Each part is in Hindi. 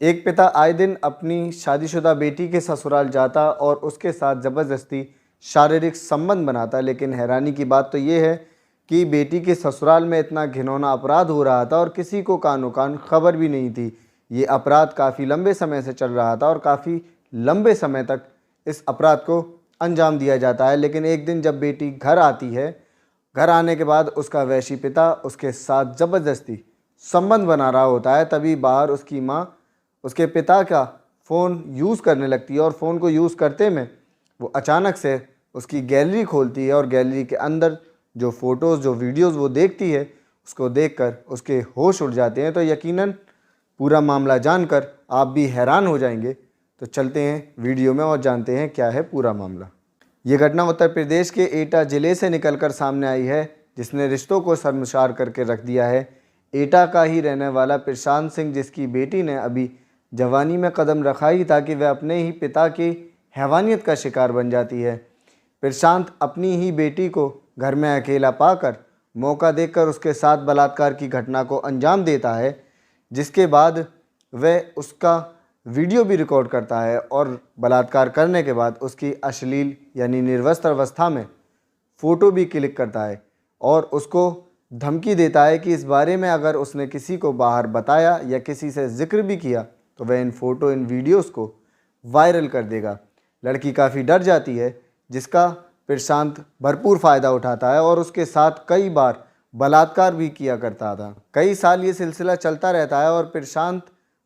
एक पिता आए दिन अपनी शादीशुदा बेटी के ससुराल जाता और उसके साथ ज़बरदस्ती शारीरिक संबंध बनाता, लेकिन हैरानी की बात तो ये है कि बेटी के ससुराल में इतना घिनौना अपराध हो रहा था और किसी को कानो कान खबर भी नहीं थी। ये अपराध काफ़ी लंबे समय से चल रहा था और काफ़ी लंबे समय तक इस अपराध को अंजाम दिया जाता है। लेकिन एक दिन जब बेटी घर आती है, घर आने के बाद उसका वैशी पिता उसके साथ ज़बरदस्ती संबंध बना रहा होता है, तभी बाहर उसकी माँ उसके पिता का फ़ोन यूज़ करने लगती है और फ़ोन को यूज़ करते में वो अचानक से उसकी गैलरी खोलती है और गैलरी के अंदर जो फ़ोटोज़, जो वीडियोज़ वो देखती है, उसको देखकर उसके होश उड़ जाते हैं। तो यकीनन पूरा मामला जानकर आप भी हैरान हो जाएंगे। तो चलते हैं वीडियो में और जानते हैं क्या है पूरा मामला। ये घटना उत्तर प्रदेश के एटा ज़िले से निकलकर सामने आई है, जिसने रिश्तों को शर्मसार करके रख दिया है। एटा का ही रहने वाला प्रशांत सिंह, जिसकी बेटी ने अभी जवानी में कदम रखा ही था कि वह अपने ही पिता की हैवानियत का शिकार बन जाती है। प्रशांत अपनी ही बेटी को घर में अकेला पाकर मौका देखकर उसके साथ बलात्कार की घटना को अंजाम देता है, जिसके बाद वह उसका वीडियो भी रिकॉर्ड करता है और बलात्कार करने के बाद उसकी अश्लील यानी निर्वस्त्र अवस्था में फ़ोटो भी क्लिक करता है और उसको धमकी देता है कि इस बारे में अगर उसने किसी को बाहर बताया या किसी से जिक्र भी किया तो वह इन फ़ोटो, इन वीडियोस को वायरल कर देगा। लड़की काफ़ी डर जाती है, जिसका प्रशांत भरपूर फ़ायदा उठाता है और उसके साथ कई बार बलात्कार भी किया करता था। कई साल ये सिलसिला चलता रहता है और प्रशांत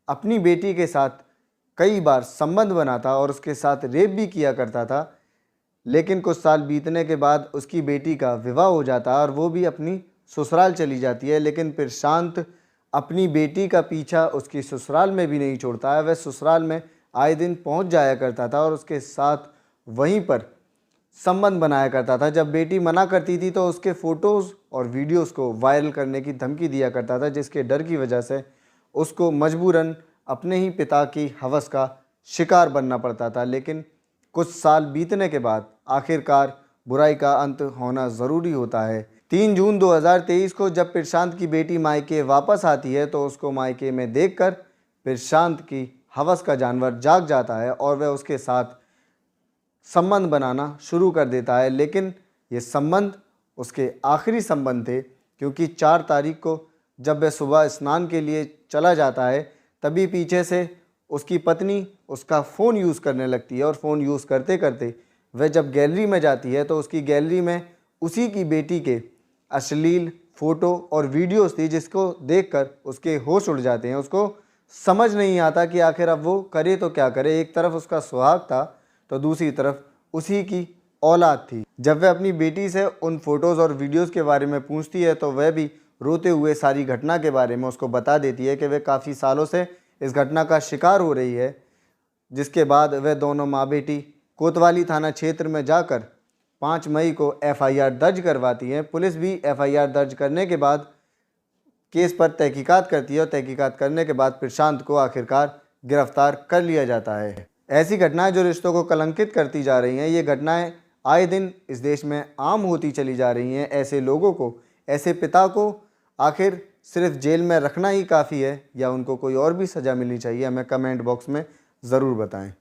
अपनी बेटी के साथ कई बार संबंध बनाता और उसके साथ रेप भी किया करता था। लेकिन कुछ साल बीतने के बाद उसकी बेटी का विवाह हो जाता है और वो भी अपनी ससुराल चली जाती है। लेकिन प्रशांत अपनी बेटी का पीछा उसकी ससुराल में भी नहीं छोड़ता है। वह ससुराल में आए दिन पहुंच जाया करता था और उसके साथ वहीं पर संबंध बनाया करता था। जब बेटी मना करती थी तो उसके फ़ोटोज़ और वीडियोज़ को वायरल करने की धमकी दिया करता था, जिसके डर की वजह से उसको मजबूरन अपने ही पिता की हवस का शिकार बनना पड़ता था। लेकिन कुछ साल बीतने के बाद आखिरकार बुराई का अंत होना ज़रूरी होता है। 3 जून 2023 को जब प्रशांत की बेटी मायके वापस आती है तो उसको मायके में देखकर प्रशांत की हवस का जानवर जाग जाता है और वह उसके साथ संबंध बनाना शुरू कर देता है। लेकिन ये संबंध उसके आखिरी संबंध थे, क्योंकि 4 तारीख को जब वह सुबह स्नान के लिए चला जाता है तभी पीछे से उसकी पत्नी उसका फ़ोन यूज़ करने लगती है और फ़ोन यूज़ करते करते वह जब गैलरी में जाती है तो उसकी गैलरी में उसी की बेटी के अश्लील फ़ोटो और वीडियोस थी, जिसको देखकर उसके होश उड़ जाते हैं। उसको समझ नहीं आता कि आखिर अब वो करे तो क्या करे। एक तरफ उसका सुहाग था तो दूसरी तरफ उसी की औलाद थी। जब वह अपनी बेटी से उन फ़ोटोज़ और वीडियोज़ के बारे में पूछती है तो वह भी रोते हुए सारी घटना के बारे में उसको बता देती है कि वह काफ़ी सालों से इस घटना का शिकार हो रही है। जिसके बाद वह दोनों माँ बेटी कोतवाली थाना क्षेत्र में जाकर 5 मई को एफआईआर दर्ज करवाती है। पुलिस भी एफआईआर दर्ज करने के बाद केस पर तहकीकात करती है और तहकीकात करने के बाद प्रशांत को आखिरकार गिरफ्तार कर लिया जाता है। ऐसी घटनाएं जो रिश्तों को कलंकित करती जा रही हैं, ये घटनाएं आए दिन इस देश में आम होती चली जा रही हैं। ऐसे लोगों को, ऐसे पिता को आखिर सिर्फ जेल में रखना ही काफ़ी है या उनको कोई और भी सज़ा मिलनी चाहिए? हमें कमेंट बॉक्स में ज़रूर बताएं।